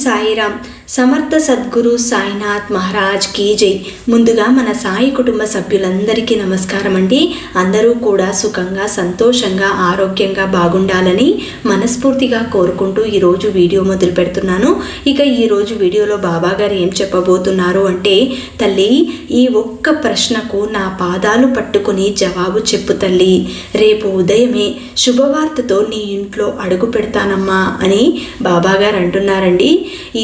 సాయిరామ్. సమర్థ సద్గురు సాయినాథ్ మహారాజ్ కీ జై. ముందుగా మన సాయి కుటుంబ సభ్యులందరికీ నమస్కారం అండి. అందరూ కూడా సుఖంగా, సంతోషంగా, ఆరోగ్యంగా బాగుండాలని మనస్ఫూర్తిగా కోరుకుంటూ ఈరోజు వీడియో మొదలు పెడుతున్నాను. ఇక ఈరోజు వీడియోలో బాబా గారు ఏం చెప్పబోతున్నారు అంటే, తల్లి, ఈ ఒక్క ప్రశ్నకు నా పాదాలు పట్టుకుని జవాబు చెప్పు తల్లి. రేపు ఉదయమే శుభవార్తతో నీ ఇంట్లో అడుగు పెడతానమ్మా అని బాబా గారు అంటున్నారండి.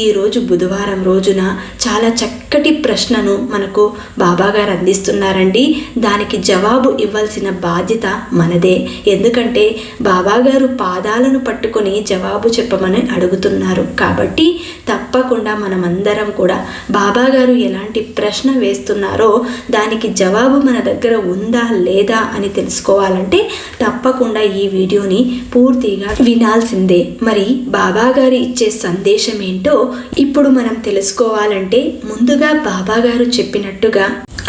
ఈరోజు బుధవారం రోజున చాలా చక్కటి ప్రశ్నను మనకు బాబా గారు అందిస్తున్నారండి. దానికి జవాబు ఇవ్వాల్సిన బాధ్యత మనదే. ఎందుకంటే బాబా గారు పాదాలను పట్టుకొని జవాబు చెప్పమని అడుగుతున్నారు. కాబట్టి తప్పకుండా మనమందరం కూడా బాబా గారు ఎలాంటి ప్రశ్న వేస్తున్నారో దానికి జవాబు మన దగ్గర ఉందా లేదా అని తెలుసుకోవాలంటే తప్పకుండా ఈ వీడియోని పూర్తిగా వినాల్సిందే. మరి బాబా గారు ఇచ్చే సందేశం ఏంటో ఇప్పుడు మనం తెలుసుకోవాలంటే ముందుగా బాబా గారు చెప్పినట్టుగా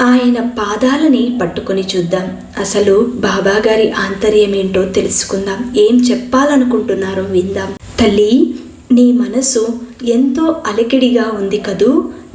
ఆయన పాదాలని పట్టుకొని చూద్దాం. అసలు బాబా గారి ఆంతర్యం ఏంటో తెలుసుకుందాం. ఏం చెప్పాలనుకుంటున్నారో విందాం. తల్లి, నీ మనసు ఎంతో అలికిడిగా ఉంది కదూ.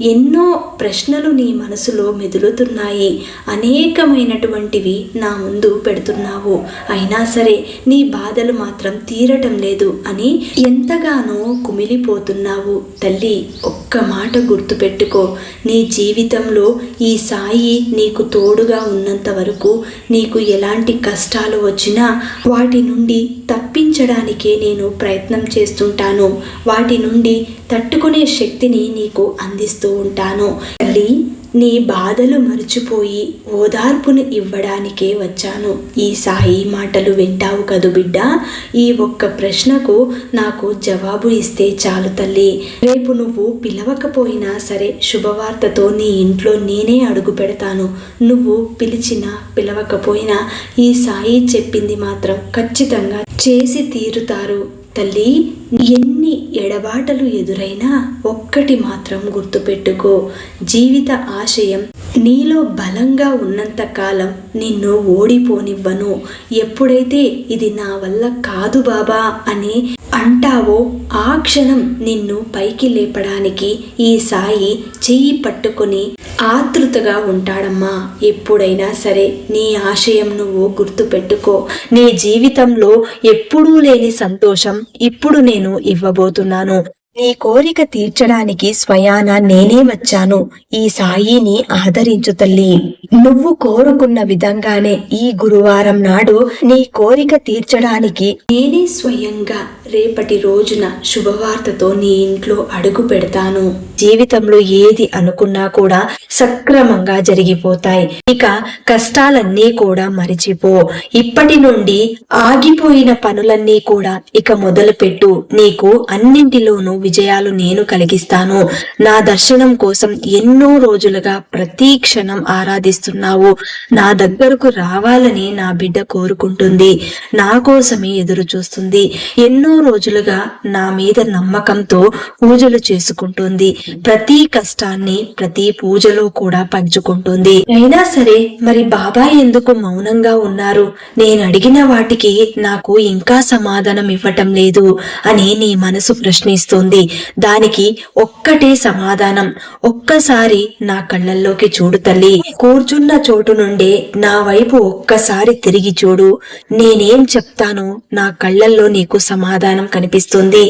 ఎన్నో ప్రశ్నలు నీ మనసులో మెదులుతున్నాయి. అనేకమైనటువంటివి నా ముందు పెడుతున్నావు. అయినా సరే నీ బాధలు మాత్రం తీరటం లేదు అని ఎంతగానో కుమిలిపోతున్నావు. తల్లి, ఒక్క మాట గుర్తుపెట్టుకో. నీ జీవితంలో ఈ సాయి నీకు తోడుగా ఉన్నంత వరకు నీకు ఎలాంటి కష్టాలు వచ్చినా వాటి నుండి తప్పించడానికే నేను ప్రయత్నం చేస్తుంటాను. వాటి నుండి తట్టుకునే శక్తిని నీకు అందిస్తూ ఉంటాను. తల్లి, నీ బాధలు మర్చిపోయి ఓదార్పును ఇవ్వడానికే వచ్చాను. ఈ సాయి మాటలు వింటావు కదు బిడ్డ. ఈ ఒక్క ప్రశ్నకు నాకు జవాబు ఇస్తే చాలు తల్లి. రేపు నువ్వు పిలవకపోయినా సరే శుభవార్తతో నీ ఇంట్లో నేనే అడుగు పెడతాను. నువ్వు పిలిచినా పిలవకపోయినా ఈ సాయి చెప్పింది మాత్రం ఖచ్చితంగా చేసి తీరుతారు. తల్లి, ఎన్ని ఎడబాటలు ఎదురైనా ఒక్కటి మాత్రం గుర్తుపెట్టుకో. జీవిత ఆశయం నీలో బలంగా ఉన్నంత కాలం నిన్ను ఓడిపోనివ్వను. ఎప్పుడైతే ఇది నా వల్ల కాదు బాబా అని అంటావో ఆ క్షణం నిన్ను పైకి లేపడానికి ఈ సాయి చెయ్యి పట్టుకుని ఆతృతగా ఉంటాడమ్మా. ఎప్పుడైనా సరే నీ ఆశయం నువ్వు గుర్తుపెట్టుకో. నీ జీవితంలో ఎప్పుడూ లేని సంతోషం ఇప్పుడు నేను ఇవ్వబోతున్నాను. నీ కోరిక తీర్చడానికి స్వయాన నేనే వచ్చాను. ఈ సాయిని ఆదరించు తల్లి. నువ్వు కోరుకున్న విధంగానే ఈ గురువారం నాడు నీ కోరిక తీర్చడానికి నేనే స్వయంగా రేపటి రోజున శుభవార్తతో నీ ఇంట్లో అడుగు పెడతాను. జీవితంలో ఏది అనుకున్నా కూడా సక్రమంగా జరిగిపోతాయి. ఇక కష్టాలన్నీ కూడా మరిచిపో. ఇప్పటి నుండి ఆగిపోయిన పనులన్నీ కూడా ఇక మొదలుపెట్టు. నీకు అన్నింటిలోనూ విజయాలు నేను కలిగిస్తాను. నా దర్శనం కోసం ఎన్నో రోజులుగా ప్రతి క్షణం ఆరాధిస్తున్నావు. నా దగ్గరకు రావాలని నా బిడ్డ కోరుకుంటుంది. నా కోసమే ఎదురు చూస్తుంది. ఎన్నో రోజులుగా నా మీద నమ్మకంతో పూజలు చేసుకుంటుంది. ప్రతి కష్టాన్ని ప్రతి పూజలో కూడా పంచుకుంటుంది. అయినా సరే మరి బాబా ఎందుకు మౌనంగా ఉన్నారు? నేను అడిగిన వాటికి నాకు ఇంకా సమాధానం ఇవ్వటం లేదు అని నీ మనసు ప్రశ్నిస్తుంది. దానికి ఒక్కటే సమాధానం. ఒక్కసారి నా కళ్ళల్లోకి చూడు తల్లి. కూర్చున్న చోటు నుండే నా వైపు ఒక్కసారి తిరిగి చూడు. నేనేం చెప్తానో నా కళ్ళల్లో నీకు సమాధానం కనిపిస్తుంది.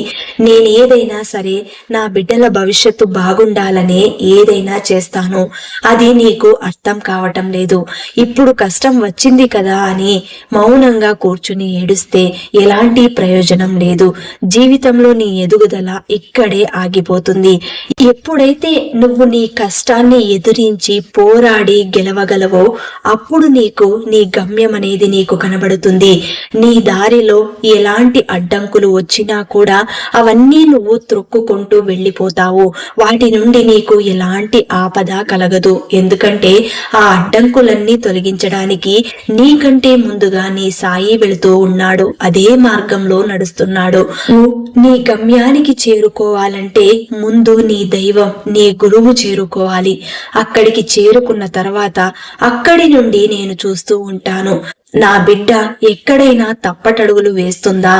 నేనేదైనా సరే నా బిడ్డల భవిష్యత్తు బాగుండాలనే ఏదైనా చేస్తాను. అది నీకు అర్థం కావటం లేదు. ఇప్పుడు కష్టం వచ్చింది కదా అని మౌనంగా కూర్చుని ఏడుస్తే ఎలాంటి ప్రయోజనం లేదు. జీవితంలో నీ ఎదుగుదల ఇక్కడే ఆగిపోతుంది. ఎప్పుడైతే నువ్వు నీ కష్టాన్ని ఎదిరించి పోరాడి గెలవగలవో అప్పుడు నీకు నీ గమ్యం అనేది నీకు కనబడుతుంది. నీ దారిలో ఎలాంటి అడ్డంకులు వచ్చినా కూడా అవన్నీ నువ్వు త్రొక్కుకుంటూ వెళ్ళిపోతావు. వాటి నుండి నీకు ఎలాంటి ఆపద కలగదు. ఎందుకంటే ఆ అడ్డంకులన్నీ తొలగించడానికి నీకంటే ముందుగా నీ సాయి వెళుతూ ఉన్నాడు. అదే మార్గంలో నడుస్తున్నాడు. నీ గమ్యానికి చేరుకోవాలంటే ముందు నీ దైవం, నీ గురువు చేరుకోవాలి. అక్కడికి చేరుకున్న తర్వాత అక్కడి నుండి నేను చూస్తూ ఉంటాను. నా బిడ్డ ఎక్కడైనా తప్పటడుగులు వేస్తుందా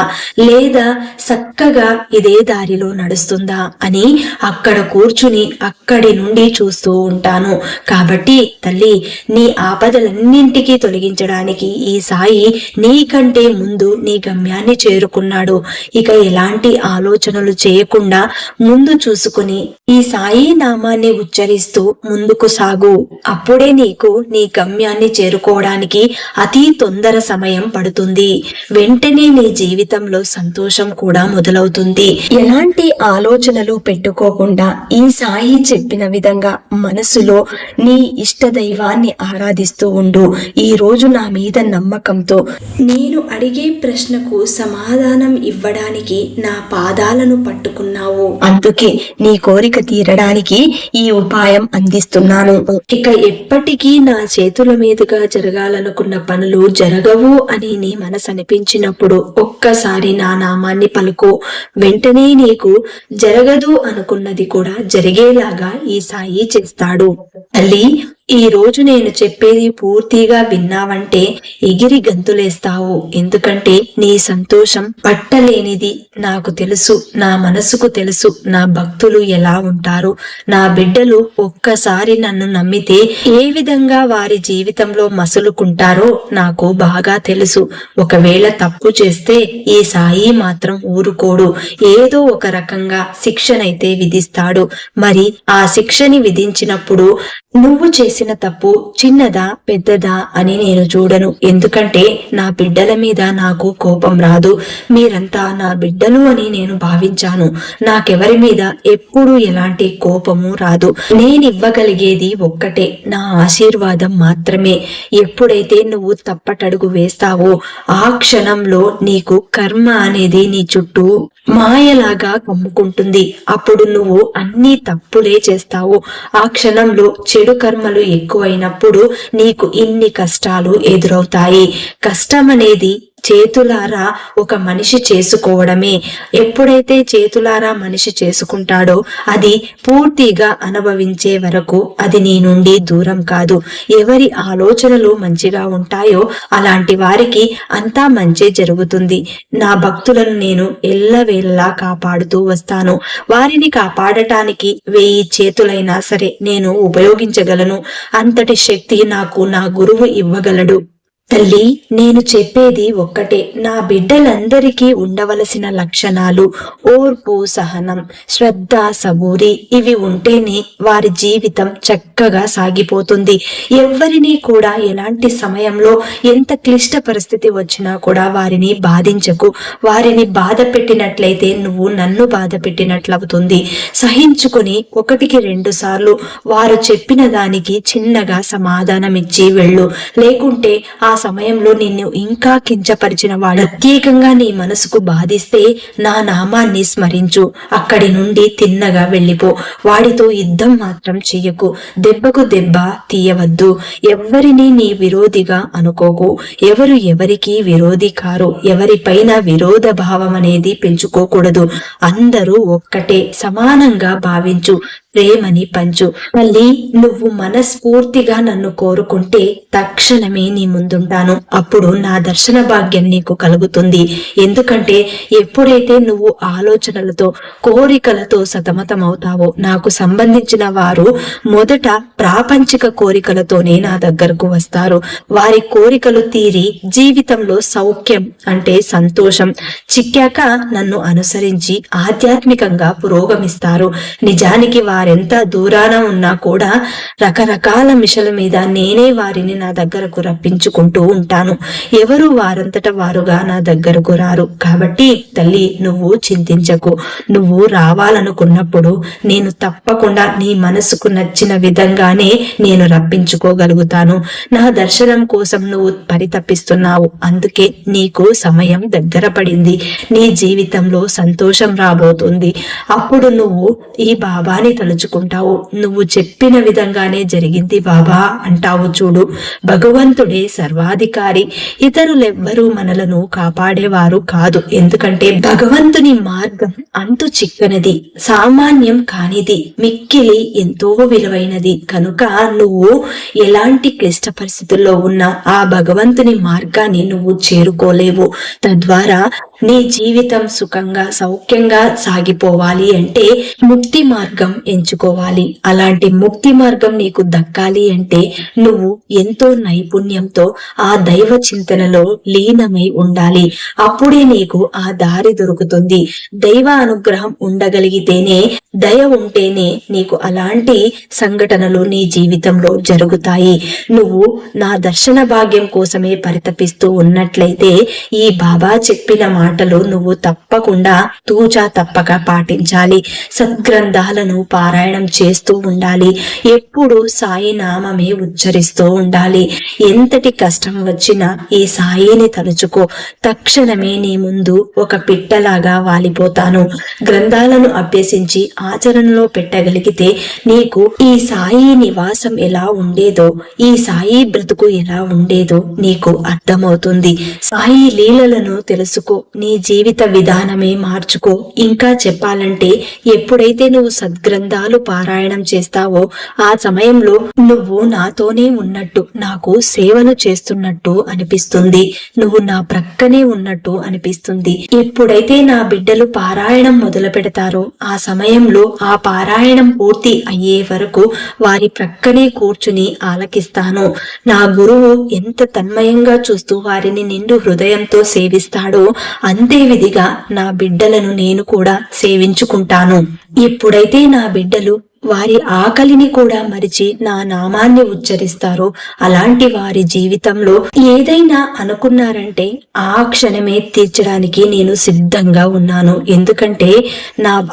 లేదా చక్కగా ఇదే దారిలో నడుస్తుందా అని అక్కడ కూర్చుని అక్కడి నుండి చూస్తూ ఉంటాను. కాబట్టి తల్లి, నీ ఆపదలన్నింటికీ తొలగించడానికి ఈ సాయి నీకంటే ముందు నీ గమ్యాన్ని చేరుకున్నాడు. ఇక ఎలాంటి ఆలోచనలు చేయకుండా ముందు చూసుకుని ఈ సాయి నామాన్ని ఉచ్చరిస్తూ ముందుకు సాగు. అప్పుడే నీకు నీ గమ్యాన్ని చేరుకోవడానికి అతి తొందర సమయం పడుతుంది. వెంటనే నీ జీవితంలో సంతోషం కూడా మొదలవుతుంది. ఎలాంటి ఆలోచనలు పెట్టుకోకుండా ఈ సాయి చెప్పిన విధంగా మనసులో నీ ఇష్ట దైవాన్ని ఆరాధిస్తూ ఉండు. ఈ రోజు నా మీద నమ్మకంతో నేను అడిగే ప్రశ్నకు సమాధానం ఇవ్వడానికి నా పాదాలను పట్టుకున్నావు. అందుకే నీ కోరిక తీరడానికి ఈ ఉపాయం అందిస్తున్నాను. ఇక ఎప్పటికీ నా చేతుల మీదుగా జరగాలనుకున్న పనులు జరగవు అని నీ మనసు అనిపించినప్పుడు ఒక్కసారి నా నామాన్ని పలుకు. వెంటనే నీకు జరగదు అనుకున్నది కూడా జరిగేలాగా ఈ సాయి చేస్తాడు. తల్లి, ఈ రోజు నేను చెప్పేది పూర్తిగా విన్నావంటే ఎగిరి గంతులేస్తావు. ఎందుకంటే నీ సంతోషం పట్టలేనిది నాకు తెలుసు. నా మనసుకు తెలుసు నా భక్తులు ఎలా ఉంటారు. నా బిడ్డలు ఒక్కసారి నన్ను నమ్మితే ఏ విధంగా వారి జీవితంలో మసులుకుంటారో నాకు బాగా తెలుసు. ఒకవేళ తప్పు చేస్తే ఈ సాయి మాత్రం ఊరుకోడు. ఏదో ఒక రకంగా శిక్షనైతే విధిస్తాడు. మరి ఆ శిక్షని విధించినప్పుడు నువ్వు చేసిన తప్పు చిన్నదా పెద్దదా అని నేను చూడను. ఎందుకంటే నా బిడ్డల మీద నాకు కోపం రాదు. మీరంతా నా బిడ్డలు అని నేను భావించాను. నాకెవరి మీద ఎప్పుడు ఎలాంటి కోపము రాదు. నేనివ్వగలిగేది ఒక్కటే, నా ఆశీర్వాదం మాత్రమే. ఎప్పుడైతే నువ్వు తప్పటడుగు వేస్తావో ఆ క్షణంలో నీకు కర్మ అనేది నీ చుట్టూ మాయలాగా కమ్ముకుంటుంది. అప్పుడు నువ్వు అన్ని తప్పులే చేస్తావు. ఆ క్షణంలో చెడు కర్మలు ఎక్కువైనప్పుడు నీకు ఇన్ని కష్టాలు ఎదురవుతాయి. కష్టం అనేది చేతులారా ఒక మనిషి చేసుకోవడమే. ఎప్పుడైతే చేతులారా మనిషి చేసుకుంటాడో అది పూర్తిగా అనుభవించే వరకు అది నీ నుండి దూరం కాదు. ఎవరి ఆలోచనలు మంచిగా ఉంటాయో అలాంటి వారికి అంతా మంచి జరుగుతుంది. నా భక్తులను నేను ఎల్లవేళలా కాపాడుతూ వస్తాను. వారిని కాపాడటానికి 1000 చేతులైనా సరే నేను ఉపయోగించగలను. అంతటి శక్తి నాకు నా గురువు ఇవ్వగలడు. తల్లి, నేను చెప్పేది ఒక్కటే, నా బిడ్డలందరికీ ఉండవలసిన లక్షణాలు ఓర్పు, సహనం, శ్రద్ధ, సబూరి ఇవి ఉంటేనే వారి జీవితం చక్కగా సాగిపోతుంది. ఎవరిని కూడా ఎలాంటి సమయంలో ఎంత క్లిష్ట పరిస్థితి వచ్చినా కూడా వారిని బాధించకు. వారిని బాధ పెట్టినట్లయితే నువ్వు నన్ను బాధ పెట్టినట్లవుతుంది. సహించుకుని 1కి 2 సార్లు వారు చెప్పిన దానికి చిన్నగా సమాధానమిచ్చి వెళ్ళు. లేకుంటే ఆ సమయంలో నిన్ను ఇంకా కించపరిచిన వాడు ప్రత్యేకంగా నీ మనసుకు బాధిస్తే నా నామాన్ని స్మరించు. అక్కడి నుండి తిన్నగా వెళ్ళిపో. వాడితో యుద్ధం మాత్రం చెయ్యకు. దెబ్బకు దెబ్బ తీయవద్దు. ఎవరిని నీ విరోధిగా అనుకోకు. ఎవరు ఎవరికి విరోధి కారు. ఎవరిపైన విరోధ భావం అనేది పెంచుకోకూడదు. అందరూ ఒక్కటే, సమానంగా భావించు. ప్రేమని పంచు. మళ్ళీ నువ్వు మనస్ఫూర్తిగా నన్ను కోరుకుంటే తక్షణమే నీ ముందుంటాను. అప్పుడు నా దర్శన భాగ్యం నీకు కలుగుతుంది. ఎందుకంటే ఎప్పుడైతే నువ్వు ఆలోచనలతో కోరికలతో సతమతమవుతావో నాకు సంబంధించిన వారు మొదట ప్రాపంచిక కోరికలతోనే నా దగ్గరకు వస్తారు. వారి కోరికలు తీరి జీవితంలో సౌఖ్యం అంటే సంతోషం చిక్కాక నన్ను అనుసరించి ఆధ్యాత్మికంగా పురోగమిస్తారు. నిజానికి వారెంత దూరాన ఉన్నా కూడా రకరకాల మిషల మీద నేనే వారిని నా దగ్గరకు రప్పించుకుంటూ ఉంటాను. ఎవరు వారంతట వారుగా నా దగ్గరకు రారు. కాబట్టి తల్లి, నువ్వు చింతించకు. నువ్వు రావాలనుకున్నప్పుడు నేను తప్పకుండా నీ మనసుకు నచ్చిన విధంగానే నేను రప్పించుకోగలుగుతాను. నా దర్శనం కోసం నువ్వు పరితపిస్తున్నావు. అందుకే నీకు సమయం దగ్గర పడింది. నీ జీవితంలో సంతోషం రాబోతుంది. అప్పుడు నువ్వు ఈ బాబాని తలుచుకుంటావు. నువ్వు చెప్పిన విధంగానే జరిగింది బాబా అంటావు చూడు. భగవంతుడే సర్వాధికారి, ఇతరులెవ్వరూ మనలను కాపాడేవారు కాదు. ఎందుకంటే భగవంతుని మార్గం అంతు చిక్కనది, సామాన్యం కానిది, మిక్కిలి ఎంతో విలువైనది. కనుక నువ్వు ఎలాంటి క్లిష్ట పరిస్థితుల్లో ఉన్నా ఆ భగవంతుని మార్గాన్ని నువ్వు చేరుకోలేవు. తద్వారా నీ జీవితం సుఖంగా సౌఖ్యంగా సాగిపోవాలి అంటే ముక్తి మార్గం ఎంచుకోవాలి. అలాంటి ముక్తి మార్గం నీకు దక్కాలి అంటే నువ్వు ఎంతో నైపుణ్యంతో ఆ దైవ చింతనలో లీనమై ఉండాలి. అప్పుడే నీకు ఆ దారి దొరుకుతుంది. దైవ అనుగ్రహం ఉండగలిగితేనే, దయ ఉంటేనే నీకు అలాంటి సంఘటనలు నీ జీవితంలో జరుగుతాయి. నువ్వు నా దర్శన భాగ్యం కోసమే పరితపిస్తూ ఉన్నట్లయితే ఈ బాబా చెప్పిన మాటలు నువ్వు తప్పకుండా తూచా తప్పక పాటించాలి. సద్గ్రంథాలను పారాయణం చేస్తూ ఉండాలి. ఎప్పుడు సాయి నామమే ఉచ్చరిస్తూ ఉండాలి. ఎంతటి కష్టం వచ్చినా ఈ సాయిని తలుచుకో, తక్షణమే నీ ముందు ఒక పిట్టలాగా వాలిపోతాను. గ్రంథాలను అభ్యసించి ఆచరణలో పెట్టగలిగితే నీకు ఈ సాయి నివాసం ఎలా ఉండేదో, ఈ సాయి బ్రతుకు ఎలా ఉండేదో నీకు అర్థమవుతుంది. సాయి లీలలను తెలుసుకో, నీ జీవిత విధానమే మార్చుకో. ఇంకా చెప్పాలంటే ఎప్పుడైతే నువ్వు సద్గ్రంథాలు పారాయణం చేస్తావో ఆ సమయంలో నువ్వు నాతోనే ఉన్నట్టు, నాకు సేవలు చేస్తున్నట్టు అనిపిస్తుంది. నువ్వు నా ప్రక్కనే ఉన్నట్టు అనిపిస్తుంది. ఎప్పుడైతే నా బిడ్డలు పారాయణం మొదలు పెడతారో ఆ సమయంలో ఆ పారాయణం పూర్తి అయ్యే వరకు వారి ప్రక్కనే కూర్చుని ఆలకిస్తాను. నా గురువు ఎంత తన్మయంగా చూస్తూ వారిని నిండు హృదయంతో సేవిస్తాడో అంతే విధిగా నా బిడ్డలను నేను కూడా సేవించుకుంటాను. ఎప్పుడైతే నా బిడ్డలు వారి ఆకలిని కూడా మరిచి నా నామాన్ని ఉచ్చరిస్తారో అలాంటి వారి జీవితంలో ఏదైనా అనుకున్నారంటే ఆ క్షణమే తీర్చడానికి నేను సిద్ధంగా ఉన్నాను. ఎందుకంటే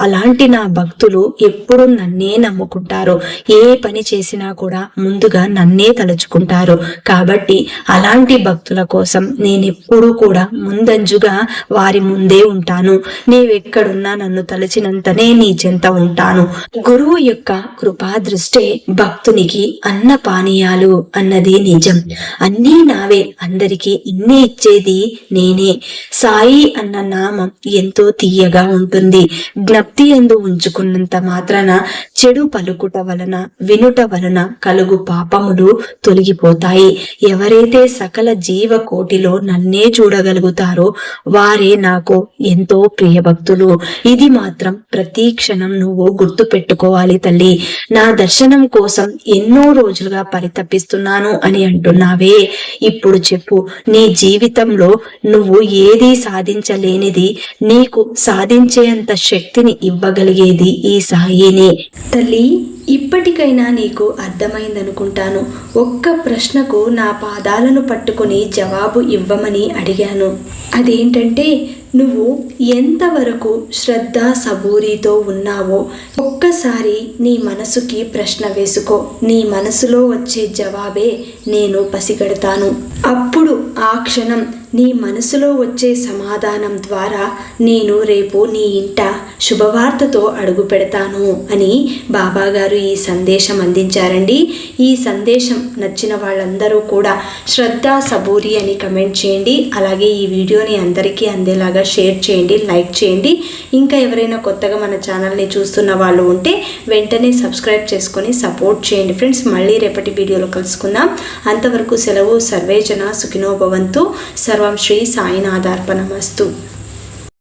అలాంటి నా భక్తులు ఎప్పుడు నన్నే నమ్ముకుంటారు. ఏ పని చేసినా కూడా ముందుగా నన్నే తలుచుకుంటారు. కాబట్టి అలాంటి భక్తుల కోసం నేనెప్పుడూ కూడా ముందంజుగా వారి ముందే ఉంటాను. నీవెక్కడున్నా నన్ను తలచినంతనే నీ చెంత ఉంటాను. గురువు యొక్క కృపా దృష్టే భక్తునికి అన్న పానీయాలు అన్నది నిజం. అన్నీ నావే, అందరికీ ఇన్ని ఇచ్చేది నేనే. సాయి అన్న నామం ఎంతో తీయగా ఉంటుంది. జ్ఞప్తి యందు ఉంచుకున్నంత మాత్రాన చెడు పలుకుట వలన, వినుట వలన కలుగు పాపములు తొలగిపోతాయి. ఎవరైతే సకల జీవ కోటిలో నన్నే చూడగలుగుతారో వారే నాకు ఎంతో ప్రియ భక్తులు. ఇది మాత్రం ప్రతి క్షణం నువ్వు గుర్తు పెట్టుకోవాలి తల్లి. నా దర్శనం కోసం ఎన్నో రోజులుగా పరితపిస్తున్నాను అని అంటున్నావే, ఇప్పుడు చెప్పు, నీ జీవితంలో నువ్వు ఏది సాధించలేనిది నీకు సాధించేంత శక్తిని ఇవ్వగలిగేది ఈ సాయినే. తల్లి, ఇప్పటికైనా నీకు అర్థమైందనుకుంటాను. ఒక్క ప్రశ్నకు నా పాదాలను పట్టుకుని జవాబు ఇవ్వమని అడిగాను. అదేంటంటే నువ్వు ఎంతవరకు శ్రద్ధ సబూరితో ఉన్నావో ఒక్కసారి నీ మనసుకి ప్రశ్న వేసుకో. నీ మనసులో వచ్చే జవాబే నేను పసిగడతాను. అప్పుడు ఆ క్షణం నీ మనసులో వచ్చే సమాధానం ద్వారా నేను రేపు నీ ఇంట శుభవార్తతో అడుగు పెడతాను అని బాబాగారు ఈ సందేశం అందించారండి. ఈ సందేశం నచ్చిన వాళ్ళందరూ కూడా శ్రద్ధ సబూరి అని కమెంట్ చేయండి. అలాగే ఈ వీడియోని అందరికీ అందేలాగా షేర్ చేయండి, లైక్ చేయండి. ఇంకా ఎవరైనా కొత్తగా మన ఛానల్ని చూస్తున్న వాళ్ళు ఉంటే వెంటనే సబ్స్క్రైబ్ చేసుకొని సపోర్ట్ చేయండి ఫ్రెండ్స్. మళ్ళీ రేపటి వీడియోలో కలుసుకుందాం. అంతవరకు సెలవు. సర్వే జన సుఖినో భవంతు. సర్వం శ్రీ సాయినాథార్పణమస్తు.